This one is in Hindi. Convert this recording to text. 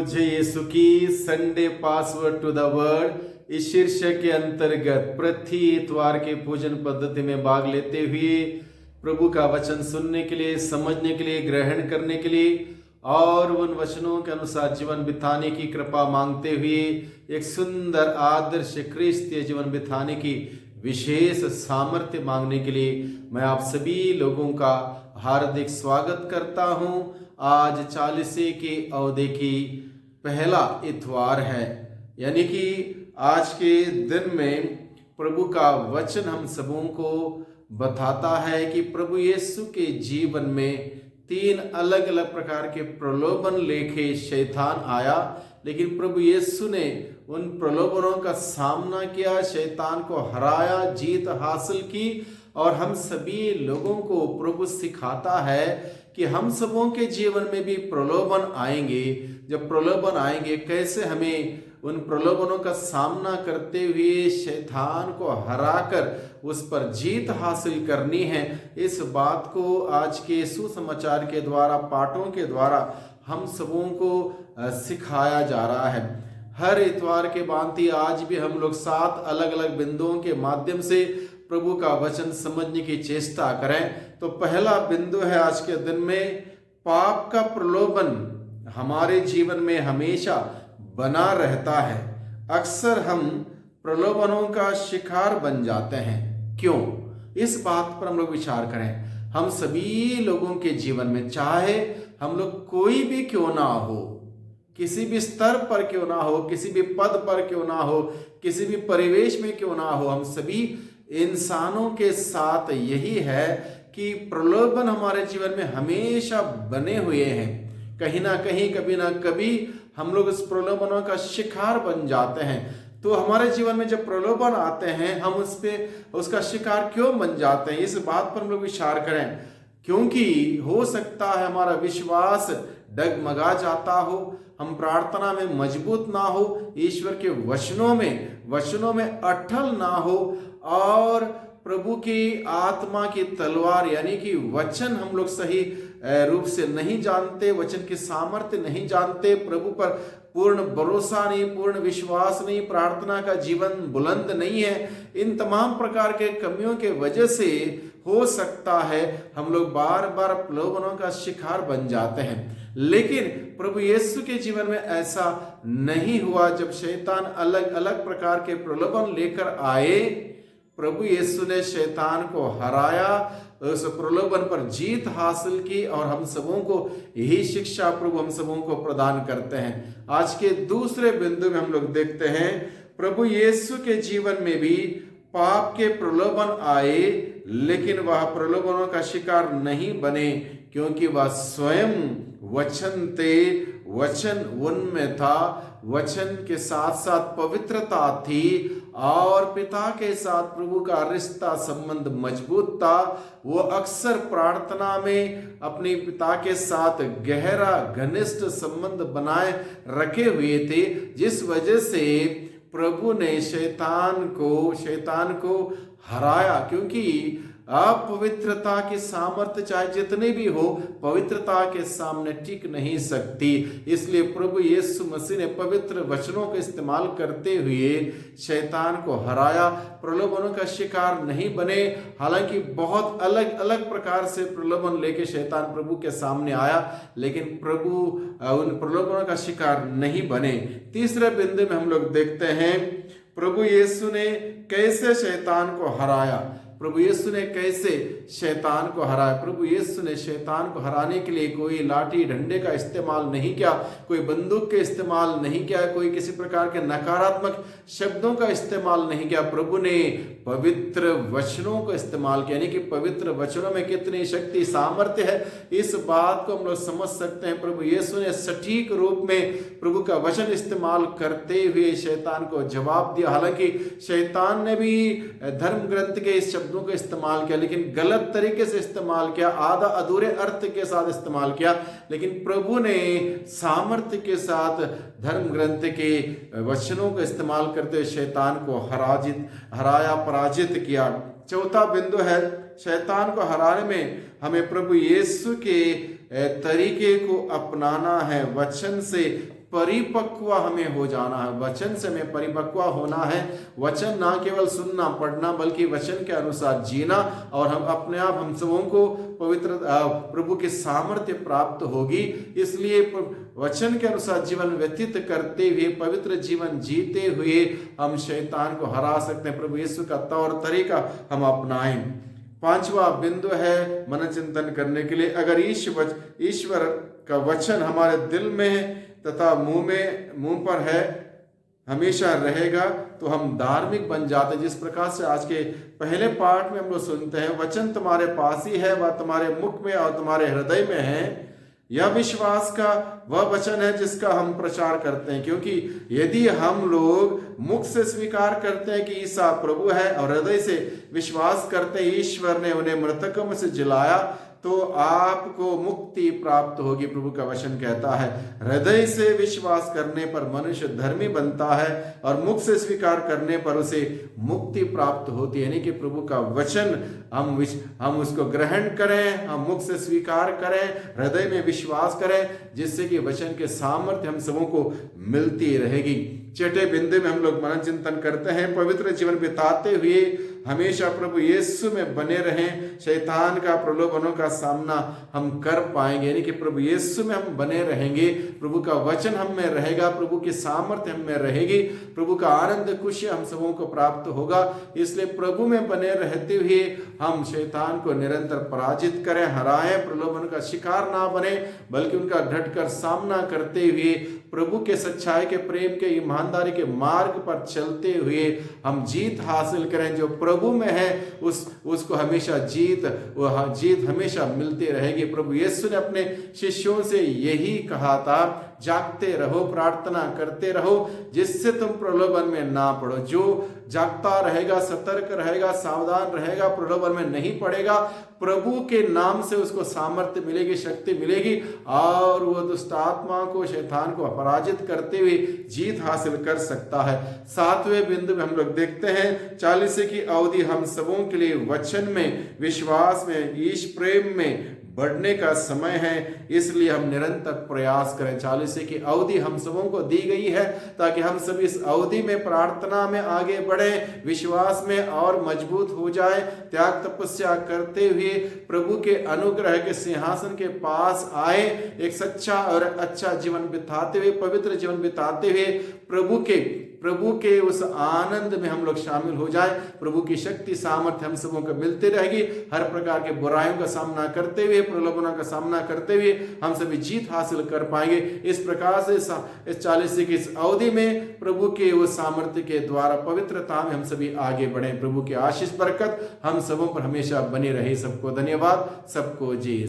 जय यीशु की Sunday password to the word इस शीर्षक के अंतर्गत प्रति इतवार के पूजन पद्धति में भाग लेते हुए प्रभु का वचन सुनने के लिए, समझने के लिए, ग्रहण करने के लिए और उन वचनों के अनुसार जीवन बिताने की कृपा मांगते हुए एक सुंदर आदर्श क्रिस्तीय जीवन बिताने की विशेष सामर्थ्य मांगने के लिए मैं आप सभी लोगों का हार्दिक स्वागत करता हूं। आज 40 की अवधि की पहला इतवार है, यानी कि आज के दिन में प्रभु का वचन हम सबों को बताता है कि प्रभु यीशु के जीवन में 3 अलग अलग प्रकार के प्रलोभन लेके शैतान आया, लेकिन प्रभु यीशु ने उन प्रलोभनों का सामना किया, शैतान को हराया, जीत हासिल की। और हम सभी लोगों को प्रभु सिखाता है कि हम सबों के जीवन में भी प्रलोभन आएंगे। जब प्रलोभन आएंगे, कैसे हमें उन प्रलोभनों का सामना करते हुए शैतान को हराकर उस पर जीत हासिल करनी है। इस बात को आज के सुसमाचार के द्वारा, पाठों के द्वारा हम सबों को सिखाया जा रहा है। हर इतवार के भांति आज भी हम लोग 7 अलग अलग बिंदुओं के माध्यम से प्रभु का वचन समझने की चेष्टा करें। तो पहला बिंदु है आज के दिन में, पाप का प्रलोभन हमारे जीवन में हमेशा बना रहता है। अक्सर हम प्रलोभनों का शिकार बन जाते हैं। क्यों? इस बात पर हम लोग विचार करें। हम सभी लोगों के जीवन में, चाहे हम लोग कोई भी क्यों ना हो, किसी भी स्तर पर क्यों ना हो, किसी भी पद पर क्यों ना हो, किसी भी परिवेश में क्यों ना हो, हम सभी इंसानों के साथ यही है कि प्रलोभन हमारे जीवन में हमेशा बने हुए हैं। कहीं ना कहीं, कभी ना कभी हम लोग इस प्रलोभनों का शिकार बन जाते हैं। तो हमारे जीवन में जब प्रलोभन आते हैं, हम उसका शिकार क्यों बन जाते हैं, इस बात पर हम लोग विचार करें। क्योंकि हो सकता है हमारा विश्वास डगमगा जाता हो, हम प्रार्थना में मजबूत ना हो, ईश्वर के वचनों में अटल ना हो, और प्रभु की आत्मा की तलवार यानी कि वचन हम लोग सही रूप से नहीं जानते, वचन की सामर्थ्य नहीं जानते, प्रभु पर पूर्ण भरोसा नहीं, पूर्ण विश्वास नहीं, प्रार्थना का जीवन बुलंद नहीं है। इन तमाम प्रकार के कमियों के वजह से हो सकता है हम लोग बार बार प्रलोभनों का शिकार बन जाते हैं। लेकिन प्रभु यीशु के जीवन में ऐसा नहीं हुआ। जब शैतान अलग अलग प्रकार के प्रलोभन लेकर आए, प्रभु यीशु ने शैतान को हराया, उस प्रलोभन पर जीत हासिल की, और हम सबों को यही शिक्षा प्रभु हम सबों को प्रदान करते हैं। आज के दूसरे बिंदु में हम लोग देखते हैं, प्रभु यीशु के जीवन में भी पाप के प्रलोभन आए, लेकिन वह प्रलोभनों का शिकार नहीं बने, क्योंकि वह स्वयं वचन थे, वचन उनमें था, वचन के साथ साथ पवित्रता थी, और पिता के साथ प्रभु का रिश्ता संबंध मजबूत था। वो अक्सर प्रार्थना में अपने पिता के साथ गहरा घनिष्ठ संबंध बनाए रखे हुए थे, जिस वजह से प्रभु ने शैतान को हराया। क्योंकि अपवित्रता की सामर्थ्य चाहे जितने भी हो, पवित्रता के सामने टिक नहीं सकती। इसलिए प्रभु यीशु मसीह ने पवित्र वचनों का इस्तेमाल करते हुए शैतान को हराया, प्रलोभनों का शिकार नहीं बने। हालांकि बहुत अलग अलग प्रकार से प्रलोभन लेके शैतान प्रभु के सामने आया, लेकिन प्रभु उन प्रलोभनों का शिकार नहीं बने। तीसरे बिंदु में हम लोग देखते हैं, प्रभु यीशु ने कैसे शैतान को हराया। प्रभु यीशु ने कैसे शैतान को हराया। प्रभु यीशु ने शैतान को हराने के लिए कोई लाठी डंडे का इस्तेमाल नहीं किया, कोई बंदूक के इस्तेमाल नहीं किया, कोई किसी प्रकार के नकारात्मक शब्दों का इस्तेमाल नहीं किया। प्रभु ने पवित्र वचनों को इस्तेमाल किया, यानी कि पवित्र वचनों में कितनी शक्ति सामर्थ्य है, इस बात को हम लोग समझ सकते हैं। प्रभु यीशु ने सटीक रूप में प्रभु का वचन इस्तेमाल करते हुए शैतान को जवाब दिया। हालांकि शैतान ने भी धर्म ग्रंथ के इस शब्दों का इस्तेमाल किया, लेकिन गलत तरीके से इस्तेमाल किया, आधा अधूरे अर्थ के साथ इस्तेमाल किया। लेकिन प्रभु ने सामर्थ्य के साथ धर्म ग्रंथ के वचनों का इस्तेमाल करते हुए शैतान को हराया, पराजित किया। चौथा बिंदु है, शैतान को हराने में हमें प्रभु यीशु के तरीके को अपनाना है, वचन से परिपक्व हमें हो जाना है, वचन से हमें परिपक्व होना है। वचन ना केवल सुनना पढ़ना बल्कि वचन के अनुसार जीना, और हम अपने आप हम सबों को पवित्र प्रभु की सामर्थ्य प्राप्त होगी। इसलिए वचन के अनुसार जीवन व्यतीत करते हुए, पवित्र जीवन जीते हुए हम शैतान को हरा सकते हैं। प्रभु यीशु का तौर तरीका हम अपनाएं। पांचवा बिंदु है मन चिंतन करने के लिए, अगर ईश्वर का वचन हमारे दिल में तथा मुंह पर है, हमेशा रहेगा, तो हम धार्मिक बन जाते। जिस प्रकार से आज के पहले पाठ में हम लोग सुनते हैं, वचन तुम्हारे पास ही है, वह तुम्हारे मुख में और तुम्हारे हृदय में है। यह विश्वास का वह वचन है जिसका हम प्रचार करते हैं, क्योंकि यदि हम लोग मुख से स्वीकार करते हैं कि ईसा प्रभु है और हृदय से विश्वास करते हैं ईश्वर ने उन्हें मृतकों में से जिलाया, तो आपको मुक्ति प्राप्त होगी। प्रभु का वचन कहता है हृदय से विश्वास करने पर मनुष्य धर्मी बनता है और मुख से स्वीकार करने पर उसे मुक्ति प्राप्त होती है। यानी कि प्रभु का वचन हम उसको ग्रहण करें, हम मुख से स्वीकार करें, हृदय में विश्वास करें, जिससे कि वचन के सामर्थ्य हम सबों को मिलती रहेगी। छठे बिंदु में हम लोग मनन चिंतन करते हैं, पवित्र जीवन बिताते हुए हमेशा प्रभु यीशु में बने रहें, शैतान का प्रलोभनों का सामना हम कर पाएंगे। यानी कि प्रभु यीशु में हम बने रहेंगे, प्रभु का वचन हम में रहेगा, प्रभु की सामर्थ्य हम में रहेगी, प्रभु का आनंद खुशी हम सबों को प्राप्त होगा। इसलिए प्रभु में बने रहते हुए हम शैतान को निरंतर पराजित करें, हराएं, प्रलोभन का शिकार ना बने, बल्कि उनका डटकर सामना करते हुए प्रभु के सच्चाई के, प्रेम के, ईमानदारी के मार्ग पर चलते हुए हम जीत हासिल करें। जो प्रभु में है उसको हमेशा जीत हमेशा मिलती रहेगी। प्रभु यीशु ने अपने शिष्यों से यही कहा था, जागते रहो, प्रार्थना करते रहो, जिससे तुम प्रलोभन में ना पड़ो। जो जागता रहेगा, सतर्क रहेगा, सावधान रहेगा, प्रलोभन में नहीं पड़ेगा, प्रभु के नाम से उसको सामर्थ्य मिलेगी, शक्ति मिलेगी, और वो दुष्ट आत्मा को, शैतान को पराजित करते हुए जीत हासिल कर सकता है। सातवें बिंदु में हम लोग देखते हैं 40 की अवधि हम सबों के लिए वचन में, विश्वास में, ईश प्रेम में बढ़ने का समय है। इसलिए हम निरंतर प्रयास करें। 40 की अवधि हम सबों को दी गई है ताकि हम सब इस अवधि में प्रार्थना में आगे बढ़े, विश्वास में और मजबूत हो जाए, त्याग तपस्या करते हुए प्रभु के अनुग्रह के सिंहासन के पास आए, एक सच्चा और अच्छा जीवन बिताते हुए, पवित्र जीवन बिताते हुए प्रभु के उस आनंद में हम लोग शामिल हो जाए। प्रभु की शक्ति सामर्थ्य हम सबों को मिलती रहेगी। हर प्रकार के बुराइयों का सामना करते हुए, प्रलोभनों का सामना करते हुए हम सभी जीत हासिल कर पाएंगे। इस प्रकार से इस 40 की इस अवधि में प्रभु के उस सामर्थ्य के द्वारा पवित्रता में हम सभी आगे बढ़े। प्रभु की आशीष बरकत हम सबों पर हमेशा बनी रहे। सबको धन्यवाद, सबको जी।